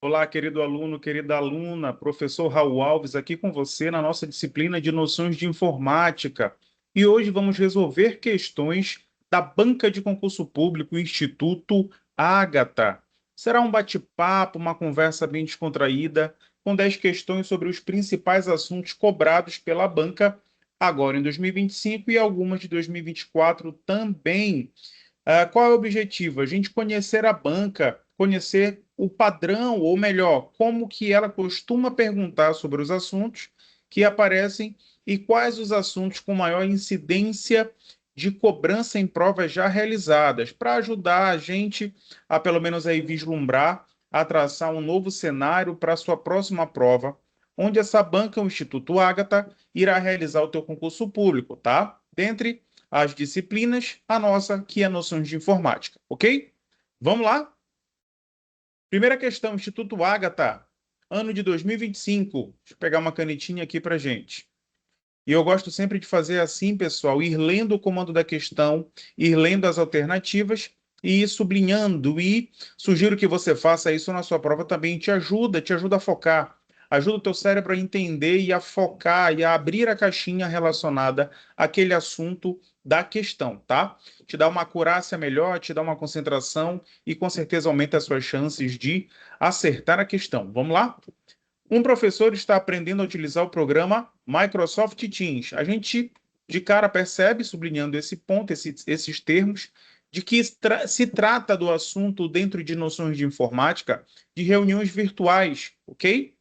Olá, querido aluno, querida aluna, professor Raul Alves aqui com você na nossa disciplina de noções de informática. E hoje vamos resolver questões da Banca de Concurso Público Instituto Ágata. Será um bate-papo, uma conversa bem descontraída, com 10 questões sobre os principais assuntos cobrados pela banca agora em 2025 e algumas de 2024 também. Qual é o objetivo? A gente conhecer a banca, conhecer o padrão, ou melhor, como que ela costuma perguntar sobre os assuntos que aparecem e quais os assuntos com maior incidência de cobrança em provas já realizadas, para ajudar a gente a pelo menos aí vislumbrar, a traçar um novo cenário para a sua próxima prova, onde essa banca, o Instituto Ágata, irá realizar o teu concurso público, tá? Dentre as disciplinas, a nossa, que é noções de informática, ok? Vamos lá? Primeira questão, Instituto Ágata, ano de 2025. Deixa eu pegar uma canetinha aqui para gente. E eu gosto sempre de fazer assim, pessoal, ir lendo o comando da questão, ir lendo as alternativas e ir sublinhando. E sugiro que você faça isso na sua prova também. Te ajuda a focar. Ajuda o teu cérebro a entender e a focar e a abrir a caixinha relacionada àquele assunto da questão, tá? Te dá uma acurácia melhor, te dá uma concentração e com certeza aumenta as suas chances de acertar a questão. Vamos lá? Um professor está aprendendo a utilizar o programa Microsoft Teams. A gente de cara percebe, sublinhando esse ponto, esses termos, de que se trata do assunto dentro de noções de informática de reuniões virtuais, ok?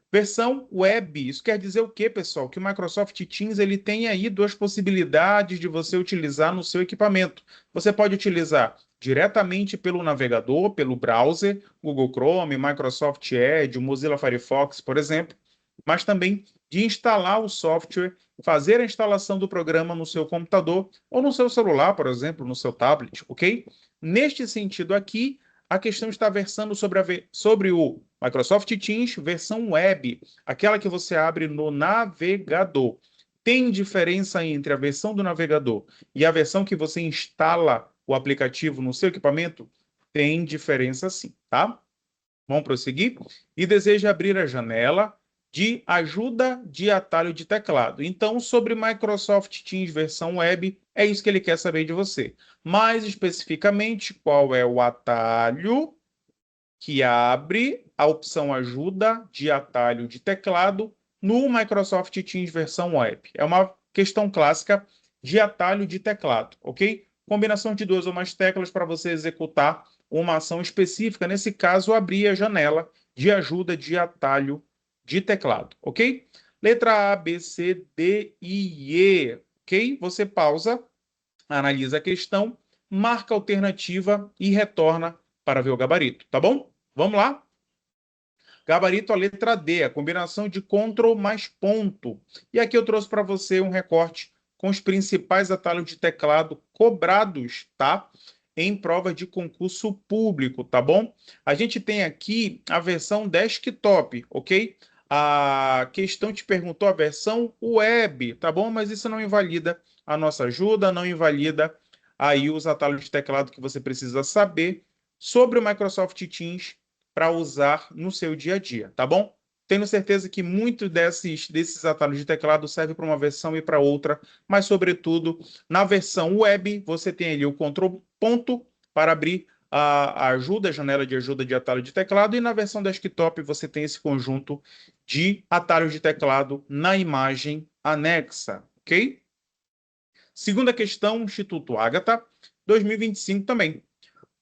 Versão web. Isso quer dizer o quê, pessoal? Que o Microsoft Teams ele tem aí duas possibilidades de você utilizar no seu equipamento. Você pode utilizar diretamente pelo navegador, pelo browser, Google Chrome, Microsoft Edge, Mozilla Firefox, por exemplo, mas também de instalar o software, fazer a instalação do programa no seu computador ou no seu celular, por exemplo, no seu tablet, ok? Neste sentido aqui, a questão está versando sobre o Microsoft Teams versão web, aquela que você abre no navegador. Tem diferença entre a versão do navegador e a versão que você instala o aplicativo no seu equipamento? Tem diferença sim, tá? Vamos prosseguir? E deseja abrir a janela de ajuda de atalho de teclado. Então, sobre Microsoft Teams versão web, é isso que ele quer saber de você. Mais especificamente, qual é o atalho que abre a opção ajuda de atalho de teclado no Microsoft Teams versão web. É uma questão clássica de atalho de teclado, ok? Combinação de duas ou mais teclas para você executar uma ação específica. Nesse caso, abrir a janela de ajuda de atalho de teclado, ok? Letra A, B, C, D e E, ok? Você pausa, analisa a questão, marca a alternativa e retorna para ver o gabarito, tá bom? Vamos lá? Gabarito, a letra D, a combinação de Ctrl mais ponto. E aqui eu trouxe para você um recorte com os principais atalhos de teclado cobrados, tá? Em prova de concurso público, tá bom? A gente tem aqui a versão desktop, ok? A questão te perguntou a versão web, tá bom? Mas isso não invalida a nossa ajuda, não invalida aí os atalhos de teclado que você precisa saber sobre o Microsoft Teams para usar no seu dia a dia, tá bom? Tenho certeza que muito desses atalhos de teclado serve para uma versão e para outra, mas, sobretudo, na versão web, você tem ali o Ctrl ponto para abrir a ajuda, a janela de ajuda de atalho de teclado, e na versão desktop você tem esse conjunto de atalhos de teclado na imagem anexa, ok? Segunda questão, Instituto Ágata, 2025 também.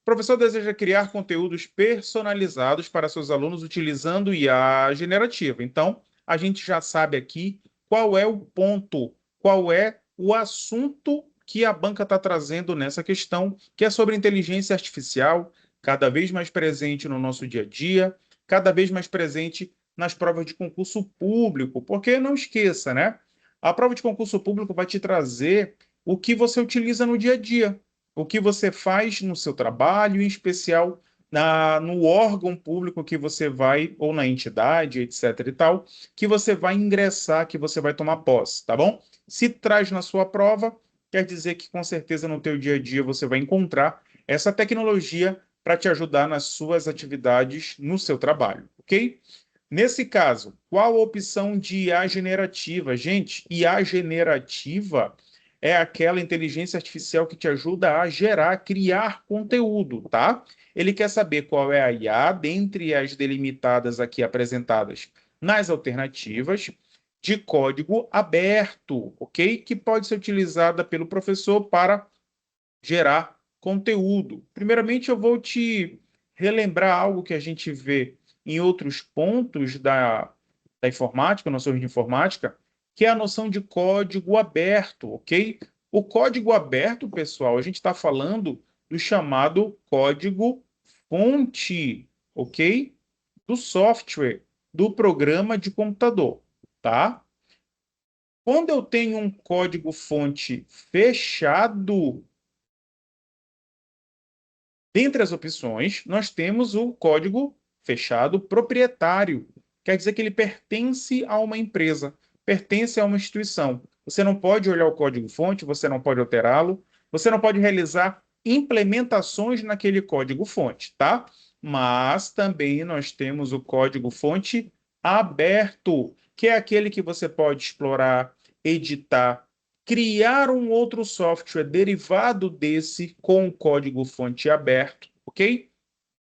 O professor deseja criar conteúdos personalizados para seus alunos utilizando IA generativa. Então, a gente já sabe aqui qual é o ponto, qual é o assunto que a banca está trazendo nessa questão, que é sobre inteligência artificial, cada vez mais presente no nosso dia a dia, cada vez mais presente nas provas de concurso público. Porque não esqueça, né? A prova de concurso público vai te trazer o que você utiliza no dia a dia, o que você faz no seu trabalho, em especial no órgão público que você vai, ou na entidade, etc. e tal, que você vai ingressar, que você vai tomar posse, tá bom? Se traz na sua prova, quer dizer que com certeza no teu dia a dia você vai encontrar essa tecnologia para te ajudar nas suas atividades no seu trabalho, ok? Nesse caso, qual a opção de IA generativa? Gente, IA generativa é aquela inteligência artificial que te ajuda a gerar, criar conteúdo, tá? Ele quer saber qual é a IA dentre as delimitadas aqui apresentadas nas alternativas de código aberto, ok? Que pode ser utilizada pelo professor para gerar conteúdo. Primeiramente, eu vou te relembrar algo que a gente vê em outros pontos da informática, noções de informática, que é a noção de código aberto, ok? O código aberto, pessoal, a gente está falando do chamado código-fonte, ok? Do software, do programa de computador, tá? Quando eu tenho um código-fonte fechado, dentre as opções, nós temos o código fechado proprietário. Quer dizer que ele pertence a uma empresa, pertence a uma instituição. Você não pode olhar o código-fonte, você não pode alterá-lo, você não pode realizar implementações naquele código-fonte, tá? Mas também nós temos o código-fonte aberto, que é aquele que você pode explorar, editar, criar um outro software derivado desse com o código-fonte aberto, ok?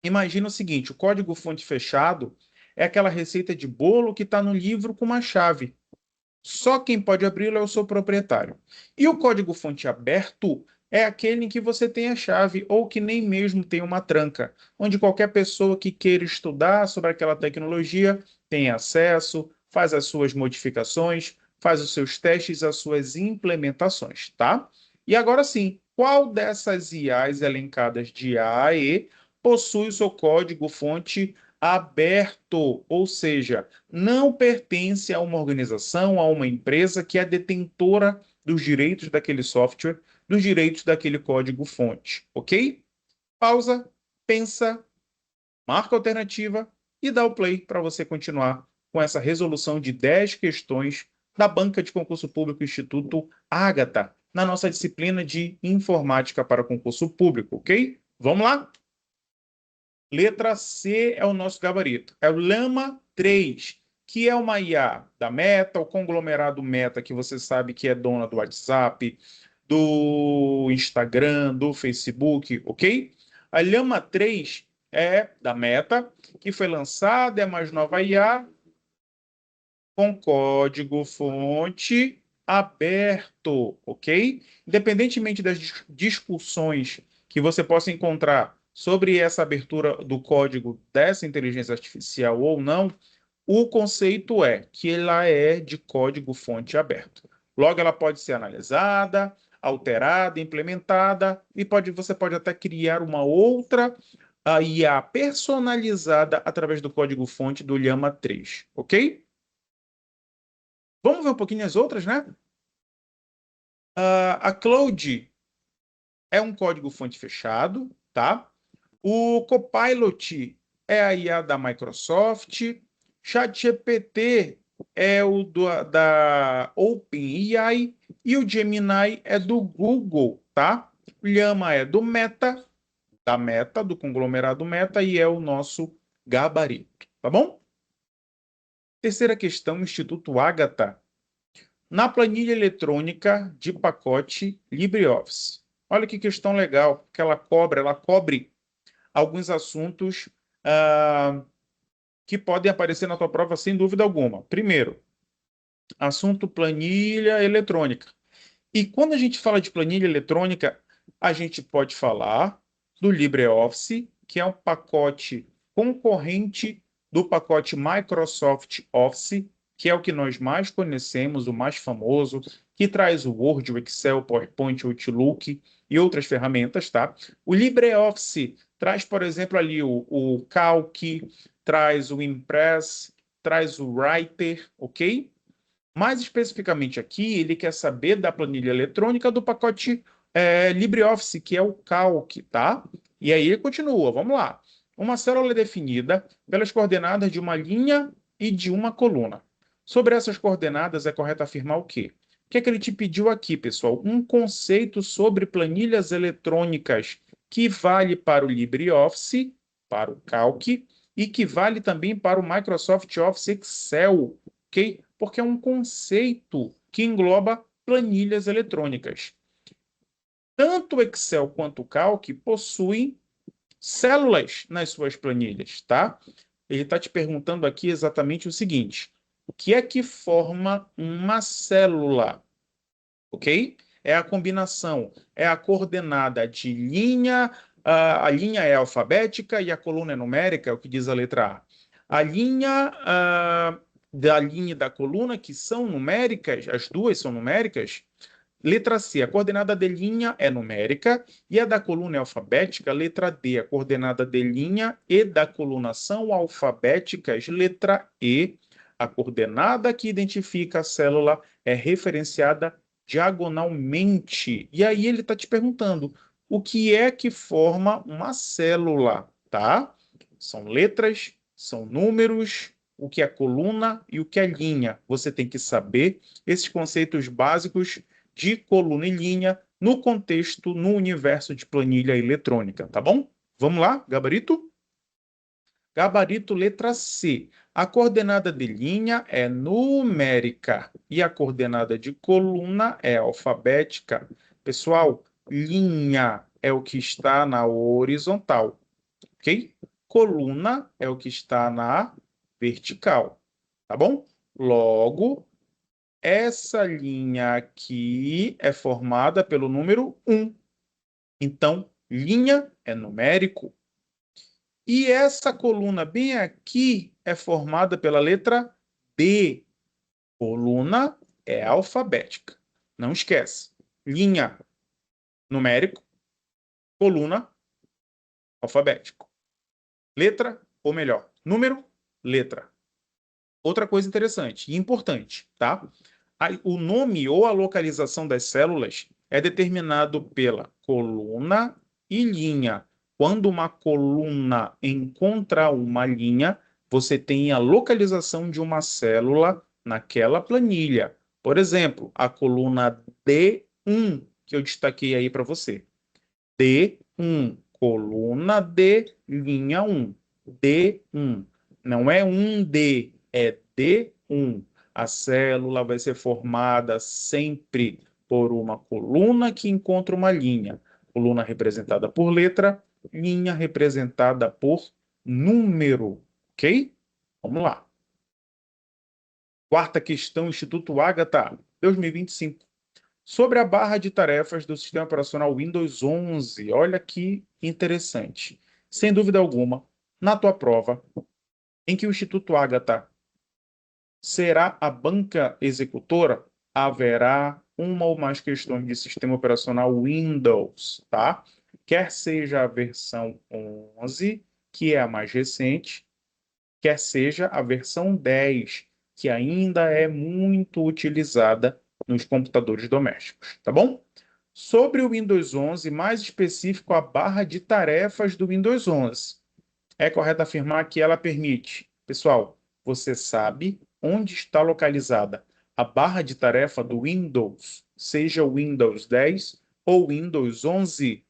Imagina o seguinte, o código-fonte fechado é aquela receita de bolo que está no livro com uma chave. Só quem pode abri-lo é o seu proprietário. E o código-fonte aberto é aquele em que você tem a chave ou que nem mesmo tem uma tranca, onde qualquer pessoa que queira estudar sobre aquela tecnologia tem acesso, faz as suas modificações, faz os seus testes, as suas implementações, tá? E agora sim, qual dessas IAs elencadas de A a E possui o seu código-fonte aberto, ou seja, não pertence a uma organização, a uma empresa que é detentora dos direitos daquele software, dos direitos daquele código-fonte, ok? Pausa, pensa, marca a alternativa e dá o play para você continuar com essa resolução de 10 questões da Banca de Concurso Público Instituto Ágata, na nossa disciplina de Informática para Concurso Público, ok? Vamos lá? Letra C é o nosso gabarito. É o Llama 3, que é uma IA da Meta, o conglomerado Meta, que você sabe que é dona do WhatsApp, do Instagram, do Facebook, ok? A Llama 3 é da Meta, que foi lançada, é a mais nova IA, com código-fonte aberto, ok? Independentemente das discussões que você possa encontrar sobre essa abertura do código dessa inteligência artificial ou não, o conceito é que ela é de código-fonte aberto. Logo, ela pode ser analisada, alterada, implementada e você pode até criar uma outra IA personalizada através do código-fonte do Llama 3, ok? Vamos ver um pouquinho as outras, né? A Cloud é um código-fonte fechado, tá? O Copilot é a IA da Microsoft. ChatGPT é da OpenAI. E o Gemini é do Google, tá? O Llama é do Meta, da Meta, do conglomerado Meta, e é o nosso gabarito, tá bom? Terceira questão, Instituto Ágata. Na planilha eletrônica de pacote LibreOffice. Olha que questão legal, porque ela cobre alguns assuntos que podem aparecer na tua prova sem dúvida alguma. Primeiro, assunto planilha eletrônica. E quando a gente fala de planilha eletrônica, a gente pode falar do LibreOffice, que é um pacote concorrente do pacote Microsoft Office, que é o que nós mais conhecemos, o mais famoso, que traz o Word, o Excel, o PowerPoint, o Outlook e outras ferramentas, tá? O LibreOffice traz, por exemplo, ali o Calc, traz o Impress, traz o Writer, ok? Mais especificamente aqui, ele quer saber da planilha eletrônica do pacote LibreOffice, que é o Calc, tá? E aí ele continua, vamos lá. Uma célula é definida pelas coordenadas de uma linha e de uma coluna. Sobre essas coordenadas, é correto afirmar o quê? O que é que ele te pediu aqui, pessoal? Um conceito sobre planilhas eletrônicas que vale para o LibreOffice, para o Calc, e que vale também para o Microsoft Office Excel, ok? Porque é um conceito que engloba planilhas eletrônicas. Tanto o Excel quanto o Calc possuem células nas suas planilhas, tá? Ele está te perguntando aqui exatamente o seguinte: o que é que forma uma célula? Ok? É a combinação, é a coordenada de linha, a linha é alfabética e a coluna é numérica, é o que diz a letra A. A linha da linha e da coluna, que são numéricas, as duas são numéricas. Letra C, a coordenada de linha é numérica e a da coluna é alfabética. Letra D, a coordenada de linha e da coluna são alfabéticas. Letra E, a coordenada que identifica a célula é referenciada diagonalmente. E aí ele está te perguntando, o que é que forma uma célula, tá? São letras, são números, o que é coluna e o que é linha. Você tem que saber esses conceitos básicos de coluna e linha no contexto, no universo de planilha eletrônica, tá bom? Vamos lá, gabarito? Gabarito letra C. A coordenada de linha é numérica e a coordenada de coluna é alfabética. Pessoal, linha é o que está na horizontal, ok? Coluna é o que está na vertical, tá bom? Logo, essa linha aqui é formada pelo número 1. Então, linha é numérico. E essa coluna bem aqui é formada pela letra D. Coluna é alfabética. Não esquece. Linha, numérico. Coluna, alfabético. Letra, ou melhor, número, letra. Outra coisa interessante e importante, tá? O nome ou a localização das células é determinado pela coluna e linha. Quando uma coluna encontra uma linha, você tem a localização de uma célula naquela planilha. Por exemplo, a coluna D1, que eu destaquei aí para você. D1, coluna D, linha 1. D1. Não é 1D, é D1. A célula vai ser formada sempre por uma coluna que encontra uma linha. Coluna representada por letra, linha representada por número. Ok? Vamos lá. Quarta questão, Instituto Ágata, 2025. Sobre a barra de tarefas do sistema operacional Windows 11. Olha que interessante. Sem dúvida alguma, na tua prova, em que o Instituto Ágata será a banca executora, haverá uma ou mais questões de sistema operacional Windows, tá? Quer seja a versão 11, que é a mais recente, quer seja a versão 10, que ainda é muito utilizada nos computadores domésticos, tá bom? Sobre o Windows 11, mais específico a barra de tarefas do Windows 11. É correto afirmar que ela permite, pessoal, você sabe onde está localizada a barra de tarefa do Windows, seja o Windows 10 ou Windows 11.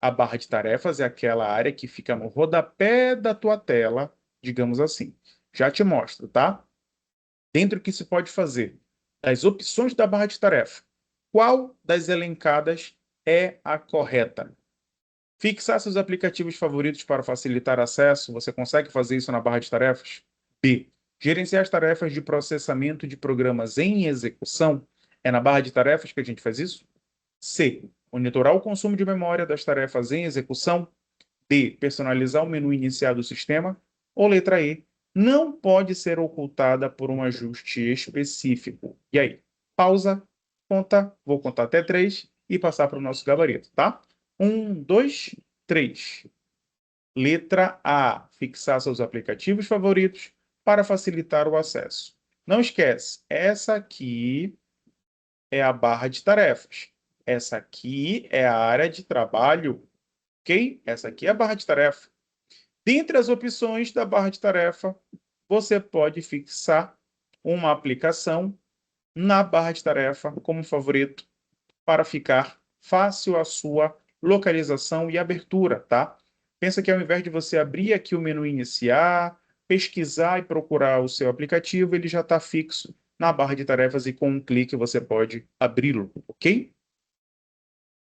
A barra de tarefas é aquela área que fica no rodapé da tua tela, digamos assim. Já te mostro, tá? Dentro do que se pode fazer, das opções da barra de tarefa, qual das elencadas é a correta? Fixar seus aplicativos favoritos para facilitar acesso, você consegue fazer isso na barra de tarefas? B. Gerenciar as tarefas de processamento de programas em execução, é na barra de tarefas que a gente faz isso? C. Monitorar o consumo de memória das tarefas em execução. D. Personalizar o menu inicial do sistema. Ou letra E. Não pode ser ocultada por um ajuste específico. E aí? Pausa, conta, vou contar até 3 e passar para o nosso gabarito, tá? 1, 2, 3. Letra A. Fixar seus aplicativos favoritos para facilitar o acesso. Não esquece, essa aqui é a barra de tarefas. Essa aqui é a área de trabalho, ok? Essa aqui é a barra de tarefa. Dentre as opções da barra de tarefa, você pode fixar uma aplicação na barra de tarefa como favorito para ficar fácil a sua localização e abertura, tá? Pensa que ao invés de você abrir aqui o menu iniciar, pesquisar e procurar o seu aplicativo, ele já está fixo na barra de tarefas e com um clique você pode abri-lo, ok?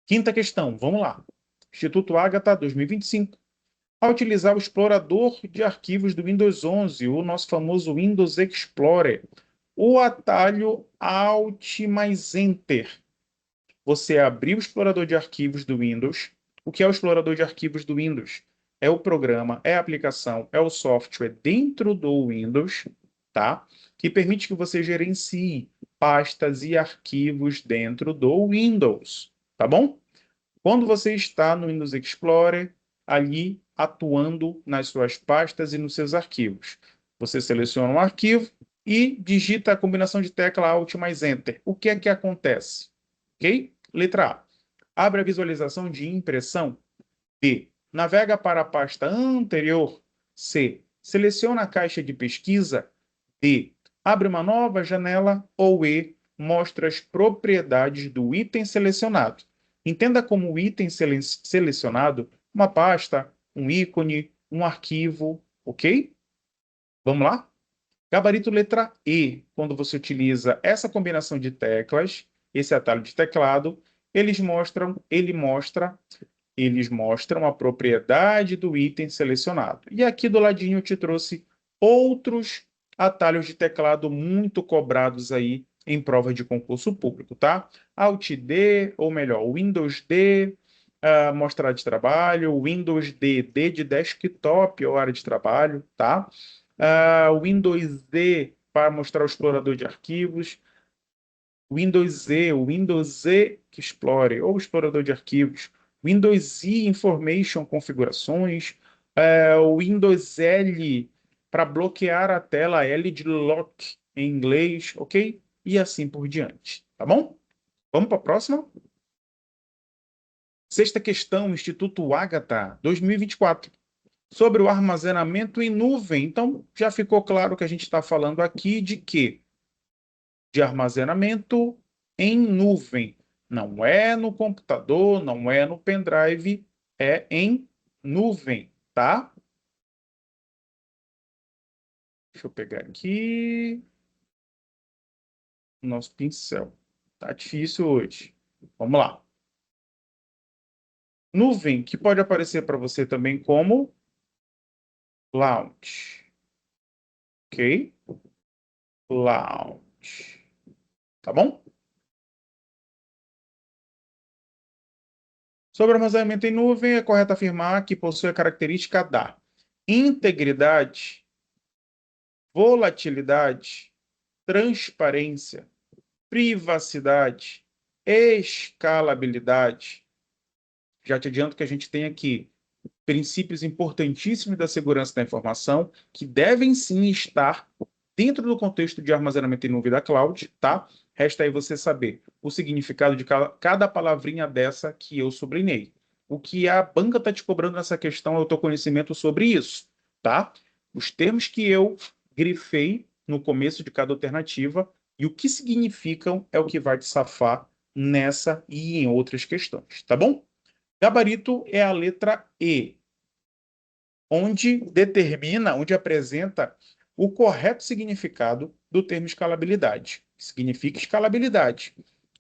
Quinta questão, vamos lá. Instituto Ágata 2025. Ao utilizar o explorador de arquivos do Windows 11, o nosso famoso Windows Explorer, o atalho Alt mais Enter. Você abriu o explorador de arquivos do Windows. O que é o explorador de arquivos do Windows? É o programa, é a aplicação, é o software dentro do Windows, tá? Que permite que você gerencie pastas e arquivos dentro do Windows, tá bom? Quando você está no Windows Explorer, ali atuando nas suas pastas e nos seus arquivos, você seleciona um arquivo e digita a combinação de tecla Alt mais Enter. O que é que acontece? Ok? Letra A. Abre a visualização de impressão. B. Navega para a pasta anterior. C. Seleciona a caixa de pesquisa. D. Abre uma nova janela. Ou E. Mostra as propriedades do item selecionado. Entenda como o item selecionado uma pasta, um ícone, um arquivo, ok? Vamos lá? Gabarito letra E. Quando você utiliza essa combinação de teclas, esse atalho de teclado, eles mostram a propriedade do item selecionado. E aqui do ladinho eu te trouxe outros atalhos de teclado muito cobrados aí em prova de concurso público, tá? Alt D, ou melhor, Windows D, mostrar de trabalho, Windows D, D de desktop ou área de trabalho, tá? Windows Z para mostrar o explorador de arquivos, Windows Z, o Windows Z Explorer ou explorador de arquivos, Windows Z Information configurações, o Windows L para bloquear a tela, L de lock em inglês, ok? E assim por diante, tá bom? Vamos para a próxima? Sexta questão, Instituto Ágata, 2024. Sobre o armazenamento em nuvem. Então, já ficou claro que a gente está falando aqui de quê? De armazenamento em nuvem. Não é no computador, não é no pendrive, é em nuvem, tá? Deixa eu pegar aqui o nosso pincel. Tá difícil hoje. Vamos lá. Nuvem, que pode aparecer para você também como Launch. Ok? Launch. Tá bom? Sobre armazenamento em nuvem, é correto afirmar que possui a característica da integridade, volatilidade, transparência, privacidade, escalabilidade. Já te adianto que a gente tem aqui princípios importantíssimos da segurança da informação que devem sim estar dentro do contexto de armazenamento em nuvem da cloud, tá? Resta aí você saber o significado de cada palavrinha dessa que eu sublinhei. O que a banca está te cobrando nessa questão é o teu conhecimento sobre isso, tá? Os termos que eu grifei no começo de cada alternativa e o que significam é o que vai te safar nessa e em outras questões, tá bom? Gabarito é a letra E, onde apresenta o correto significado do termo escalabilidade. Significa escalabilidade.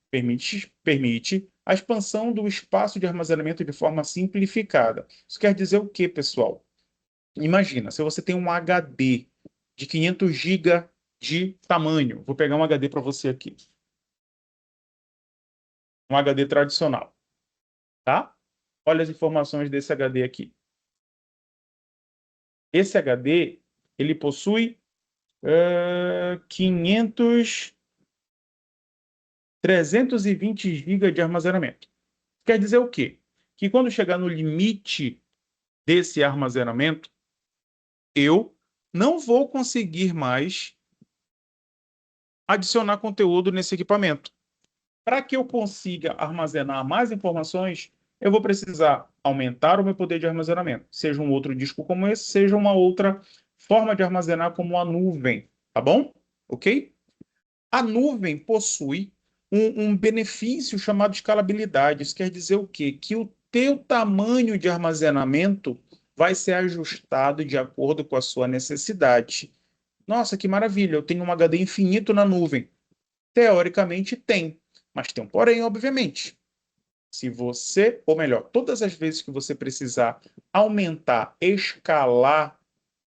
Permite a expansão do espaço de armazenamento de forma simplificada. Isso quer dizer o quê, pessoal? Imagina, se você tem um HD de 500 GB de tamanho, vou pegar um HD para você aqui. Um HD tradicional, tá? Olha as informações desse HD aqui. Esse HD, ele possui 320 GB de armazenamento. Quer dizer o quê? Que quando chegar no limite desse armazenamento, eu não vou conseguir mais adicionar conteúdo nesse equipamento. Para que eu consiga armazenar mais informações, eu vou precisar aumentar o meu poder de armazenamento. Seja um outro disco como esse, seja uma outra forma de armazenar como a nuvem. Tá bom? Ok? A nuvem possui um benefício chamado escalabilidade. Isso quer dizer o quê? Que o teu tamanho de armazenamento vai ser ajustado de acordo com a sua necessidade. Nossa, que maravilha, eu tenho um HD infinito na nuvem. Teoricamente tem, mas tem um porém, obviamente. Se você, ou melhor, todas as vezes que você precisar aumentar, escalar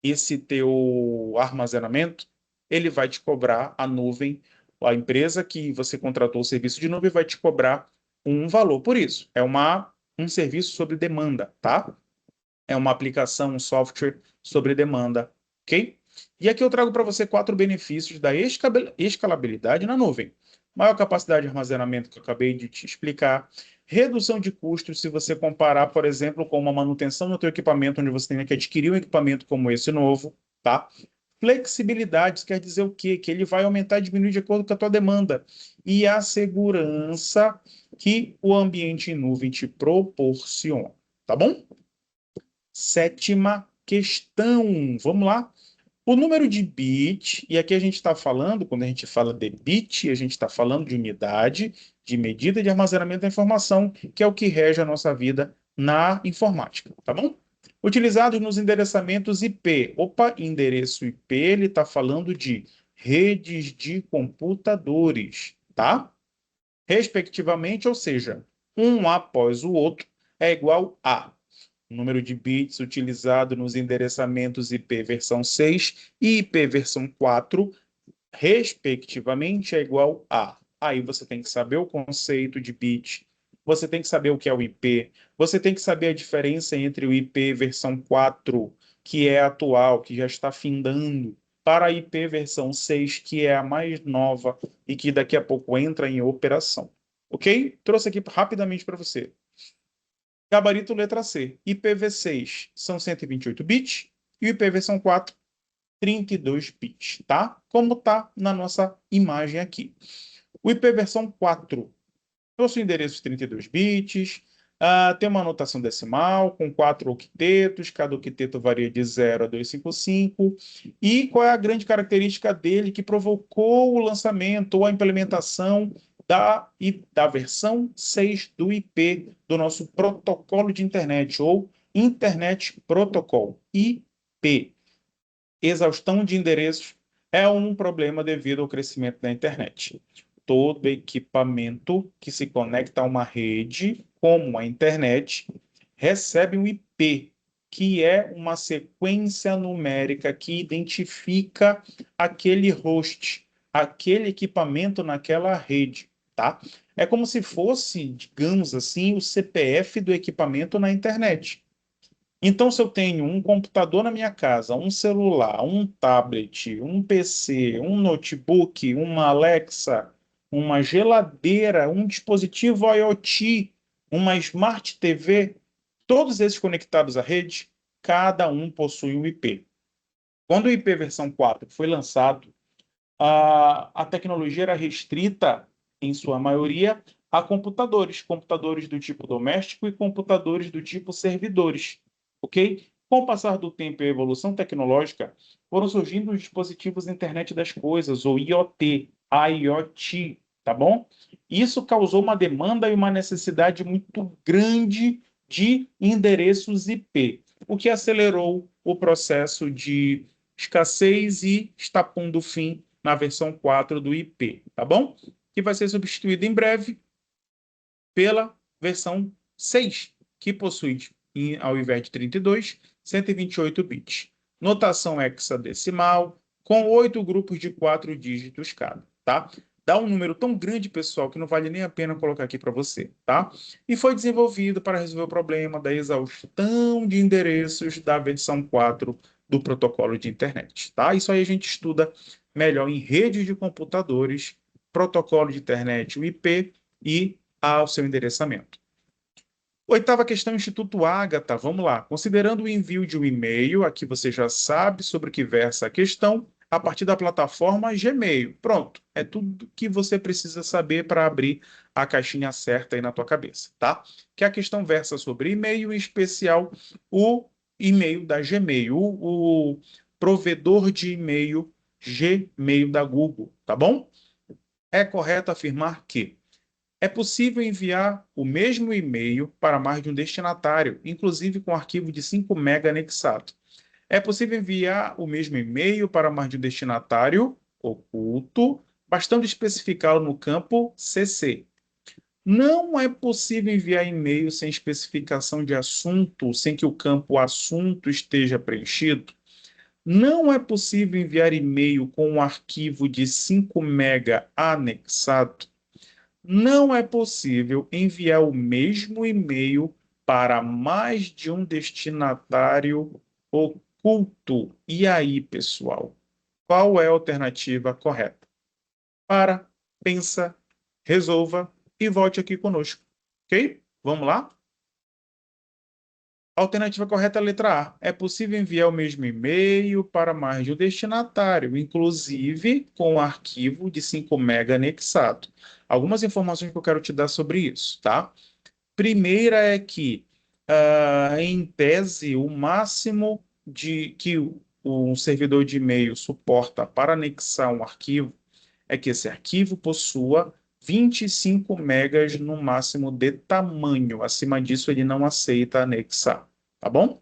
esse teu armazenamento, ele vai te cobrar a nuvem, a empresa que você contratou o serviço de nuvem vai te cobrar um valor por isso. É um serviço sobre demanda, tá? É uma aplicação, um software sobre demanda, ok? E aqui eu trago para você 4 benefícios da escalabilidade na nuvem. Maior capacidade de armazenamento que eu acabei de te explicar. Redução de custos se você comparar, por exemplo, com uma manutenção no teu equipamento, onde você tem que adquirir um equipamento como esse novo, tá? Flexibilidade, isso quer dizer o quê? Que ele vai aumentar e diminuir de acordo com a tua demanda. E a segurança que o ambiente em nuvem te proporciona, tá bom? Sétima questão. Vamos lá. O número de bit, e aqui a gente está falando, quando a gente fala de bit, a gente está falando de unidade, de medida de armazenamento da informação, que é o que rege a nossa vida na informática, tá bom? Utilizados nos endereçamentos IP. Opa, endereço IP, ele está falando de redes de computadores, tá? Respectivamente, ou seja, um após o outro é igual a o número de bits utilizado nos endereçamentos IP versão 6 e IP versão 4, respectivamente, é igual a. Aí você tem que saber o conceito de bit, você tem que saber o que é o IP, você tem que saber a diferença entre o IP versão 4, que é atual, que já está findando, para a IP versão 6, que é a mais nova e que daqui a pouco entra em operação. Ok? Trouxe aqui rapidamente para você. Gabarito letra C. IPv6 são 128 bits e o IP versão 4, 32 bits, tá? Como tá na nossa imagem aqui. O IP versão 4 possui endereços 32 bits, tem uma anotação decimal com 4 octetos, cada octeto varia de 0 a 255. E qual é a grande característica dele que provocou o lançamento ou a implementação da versão 6 do IP, do nosso protocolo de internet, ou Internet Protocol, IP. Exaustão de endereços é um problema devido ao crescimento da internet. Todo equipamento que se conecta a uma rede, como a internet, recebe um IP, que é uma sequência numérica que identifica aquele host, aquele equipamento naquela rede, tá? É como se fosse, digamos assim, o CPF do equipamento na internet. Então, se eu tenho um computador na minha casa, um celular, um tablet, um PC, um notebook, uma Alexa, uma geladeira, um dispositivo IoT, uma Smart TV, todos esses conectados à rede, cada um possui um IP. Quando o IP versão 4 foi lançado, a tecnologia era restrita, em sua maioria, a computadores, computadores do tipo doméstico e computadores do tipo servidores, ok? Com o passar do tempo e a evolução tecnológica, foram surgindo os dispositivos Internet das Coisas, ou IoT, tá bom? Isso causou uma demanda e uma necessidade muito grande de endereços IP, o que acelerou o processo de escassez e está pondo fim na versão 4 do IP, tá bom? Que vai ser substituído em breve pela versão 6, que possui, ao invés de 32, 128 bits. Notação hexadecimal, com 8 grupos de 4 dígitos cada, tá? Dá um número tão grande, pessoal, que não vale nem a pena colocar aqui para você, tá? E foi desenvolvido para resolver o problema da exaustão de endereços da versão 4 do protocolo de internet, tá? Isso aí a gente estuda melhor em redes de computadores, protocolo de internet, o IP e ao seu endereçamento. Oitava questão, Instituto Ágata. Vamos lá. Considerando o envio de um e-mail, aqui você já sabe sobre o que versa a questão, a partir da plataforma Gmail. Pronto. É tudo que você precisa saber para abrir a caixinha certa aí na tua cabeça, tá? Que a questão versa sobre e-mail, em especial o e-mail da Gmail, o provedor de e-mail Gmail da Google, tá bom? É correto afirmar que É possível enviar o mesmo e-mail para mais de um destinatário, inclusive com arquivo de 5 MB anexado. É possível enviar o mesmo e-mail para mais de um destinatário oculto, bastando especificá-lo no campo CC. Não é possível enviar e-mail sem especificação de assunto, sem que o campo assunto esteja preenchido. Não é possível enviar e-mail com um arquivo de 5 MB anexado. Não é possível enviar o mesmo e-mail para mais de um destinatário oculto. E aí, pessoal, qual é a alternativa correta? Para, pensa, resolva e volte aqui conosco. Ok? Vamos lá? A alternativa correta é a letra A. É possível enviar o mesmo e-mail para mais de um destinatário, inclusive com um arquivo de 5 MB anexado. Algumas informações que eu quero te dar sobre isso, tá? Primeira é que, em tese, o máximo de que um servidor de e-mail suporta para anexar um arquivo é que esse arquivo possua 25 megas no máximo de tamanho. Acima disso, ele não aceita anexar, tá bom?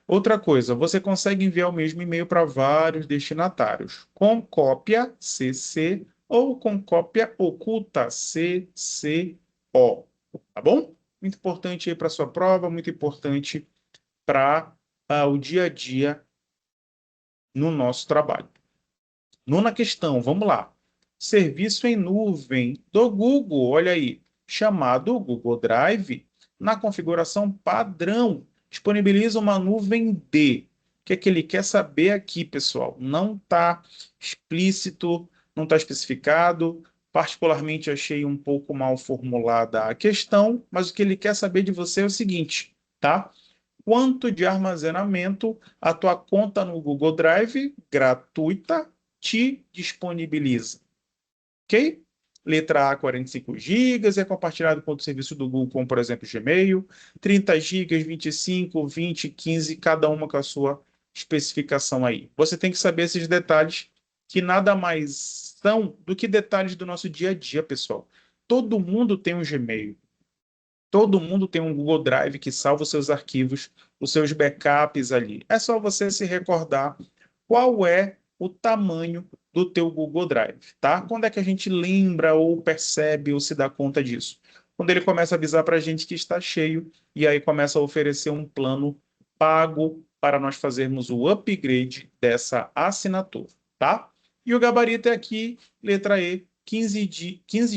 Outra coisa, você consegue enviar o mesmo e-mail para vários destinatários, com cópia CC ou com cópia oculta CCO, tá bom? Muito importante aí para sua prova, muito importante para o dia a dia no nosso trabalho. Nona questão, vamos lá. Serviço em nuvem do Google, olha aí, chamado Google Drive, na configuração padrão, disponibiliza uma nuvem D. O que é que ele quer saber aqui, pessoal? Não está explícito, não está especificado. Particularmente, achei um pouco mal formulada a questão, mas o que ele quer saber de você é o seguinte, tá? Quanto de armazenamento a tua conta no Google Drive gratuita te disponibiliza? Ok? Letra A, 45 GB, é compartilhado com outro serviço do Google, como por exemplo Gmail, 30 GB, 25, 20, 15, cada uma com a sua especificação aí. Você tem que saber esses detalhes, que nada mais são do que detalhes do nosso dia a dia, pessoal. Todo mundo tem um Gmail. Todo mundo tem um Google Drive que salva os seus arquivos, os seus backups ali. É só você se recordar qual é o tamanho do teu Google Drive, tá? Quando é que a gente lembra ou percebe ou se dá conta disso? Quando ele começa a avisar para a gente que está cheio e aí começa a oferecer um plano pago para nós fazermos o upgrade dessa assinatura, tá? E o gabarito é aqui, letra E, 15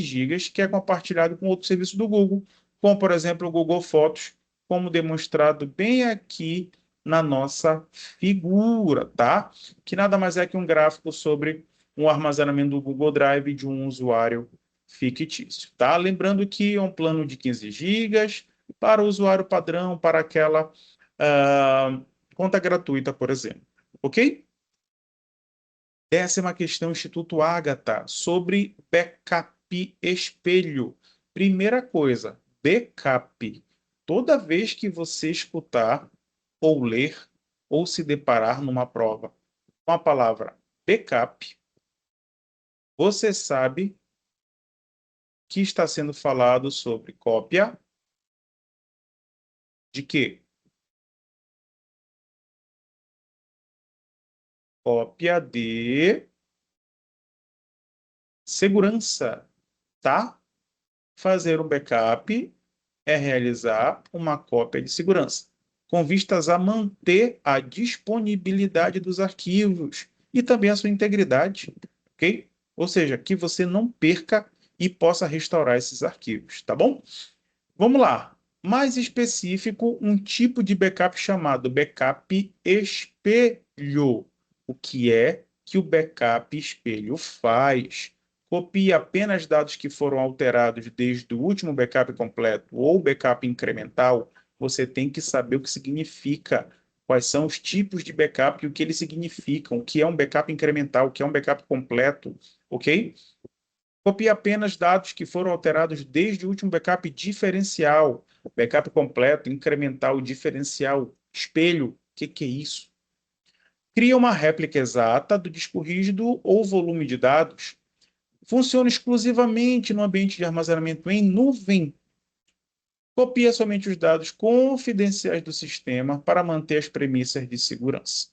gigas, que é compartilhado com outro serviço do Google, como, por exemplo, o Google Fotos, como demonstrado bem aqui na nossa figura, tá? Que nada mais é que um gráfico sobre um armazenamento do Google Drive de um usuário fictício, tá? Lembrando que é um plano de 15 gigas para o usuário padrão, para aquela conta gratuita, por exemplo. Ok? Décima questão, Instituto Ágata, sobre backup espelho. Primeira coisa, backup. Toda vez que você escutar, ou ler, ou se deparar numa prova com a palavra backup, você sabe que está sendo falado sobre cópia de quê? Cópia de segurança, tá? Fazer um backup é realizar uma cópia de segurança, com vistas a manter a disponibilidade dos arquivos e também a sua integridade, ok? Ou seja, que você não perca e possa restaurar esses arquivos, tá bom? Vamos lá. Mais específico, um tipo de backup chamado backup espelho. O que é que o backup espelho faz? Copia apenas dados que foram alterados desde o último backup completo ou backup incremental. Você tem que saber o que significa, quais são os tipos de backup e o que eles significam, o que é um backup incremental, o que é um backup completo, ok? Copia apenas dados que foram alterados desde o último backup diferencial. Backup completo, incremental, diferencial, espelho. O que é isso? Cria uma réplica exata do disco rígido ou volume de dados. funciona exclusivamente no ambiente de armazenamento em nuvem. Copia somente os dados confidenciais do sistema para manter as premissas de segurança.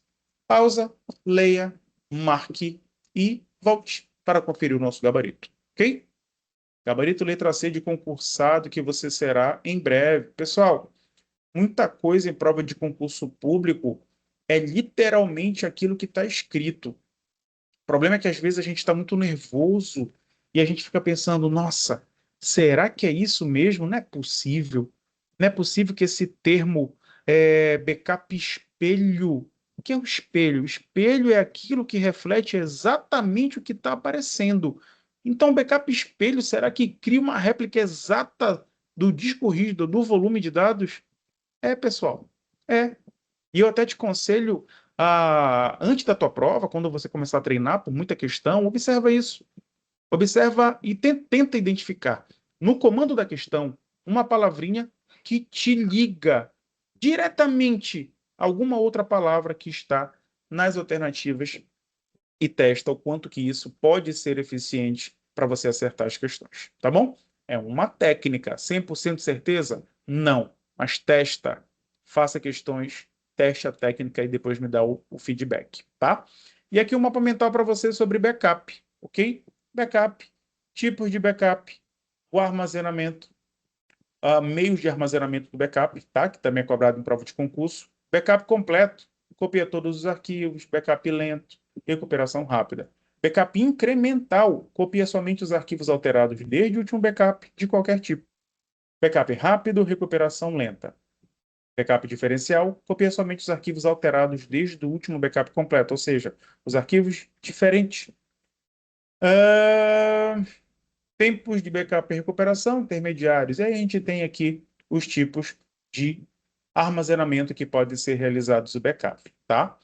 Pausa, leia, marque e volte para conferir o nosso gabarito, ok? Gabarito letra C de concursado que você será em breve. Pessoal, muita coisa em prova de concurso público é literalmente aquilo que está escrito. O problema é que às vezes a gente está muito nervoso e a gente fica pensando, nossa, será que é isso mesmo? Não é possível. Não é possível que esse termo backup espelho. O que é o espelho? O espelho é aquilo que reflete exatamente o que está aparecendo. Então, backup espelho, será que cria uma réplica exata do disco rígido, do volume de dados? É, pessoal. É. E eu até te aconselho antes da tua prova, quando você começar a treinar por muita questão, observa isso. Observa e tenta identificar no comando da questão uma palavrinha que te liga diretamente a alguma outra palavra que está nas alternativas e testa o quanto que isso pode ser eficiente para você acertar as questões, tá bom? É uma técnica, 100% certeza? Não, mas testa, faça questões, teste a técnica e depois me dá o feedback, tá? E aqui um mapa mental para você sobre backup, ok? Backup, tipos de backup, o armazenamento, meios de armazenamento do backup, tá? Que também é cobrado em prova de concurso. Backup completo, copia todos os arquivos, backup lento, recuperação rápida. Backup incremental, copia somente os arquivos alterados desde o último backup de qualquer tipo. Backup rápido, recuperação lenta. Backup diferencial, copia somente os arquivos alterados desde o último backup completo, ou seja, os arquivos diferentes. Ah, tempos de backup e recuperação intermediários. E aí a gente tem aqui os tipos de armazenamento que podem ser realizados o backup, tá?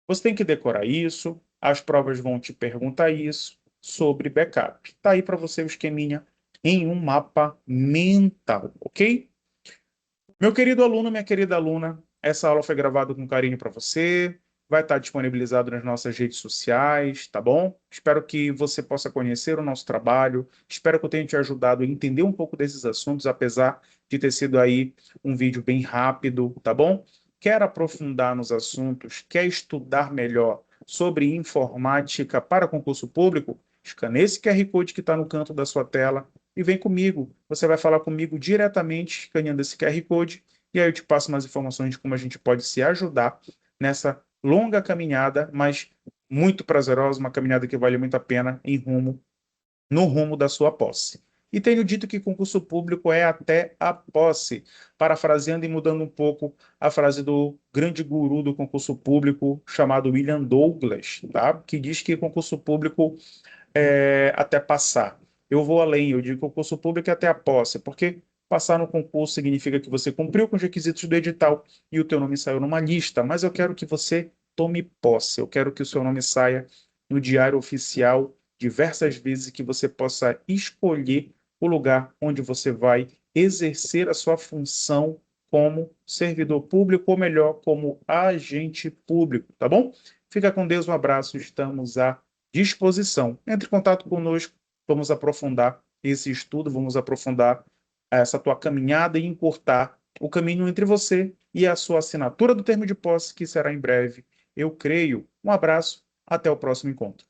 Você tem que decorar isso, as provas vão te perguntar isso sobre backup. Tá aí para você o esqueminha em um mapa mental, ok? Meu querido aluno, minha querida aluna, essa aula foi gravada com carinho para você, vai estar disponibilizado nas nossas redes sociais, tá bom? Espero que você possa conhecer o nosso trabalho, espero que eu tenha te ajudado a entender um pouco desses assuntos, apesar de ter sido aí um vídeo bem rápido, tá bom? Quer aprofundar nos assuntos, quer estudar melhor sobre informática para concurso público? Escaneie esse QR Code que está no canto da sua tela e vem comigo. Você vai falar comigo diretamente, escaneando esse QR Code, e aí eu te passo mais informações de como a gente pode se ajudar nessa longa caminhada, mas muito prazerosa, uma caminhada que vale muito a pena no rumo da sua posse. E tenho dito que concurso público é até a posse, parafraseando e mudando um pouco a frase do grande guru do concurso público, chamado William Douglas, tá? Que diz que concurso público até passar. Eu vou além, eu digo concurso público é até a posse, porque passar no concurso significa que você cumpriu com os requisitos do edital e o teu nome saiu numa lista, mas eu quero que você tome posse, eu quero que o seu nome saia no diário oficial diversas vezes e que você possa escolher o lugar onde você vai exercer a sua função como servidor público, ou melhor, como agente público, tá bom? Fica com Deus, um abraço, estamos à disposição. Entre em contato conosco, vamos aprofundar esse estudo, vamos aprofundar essa tua caminhada e encurtar o caminho entre você e a sua assinatura do termo de posse, que será em breve, eu creio. Um abraço, até o próximo encontro.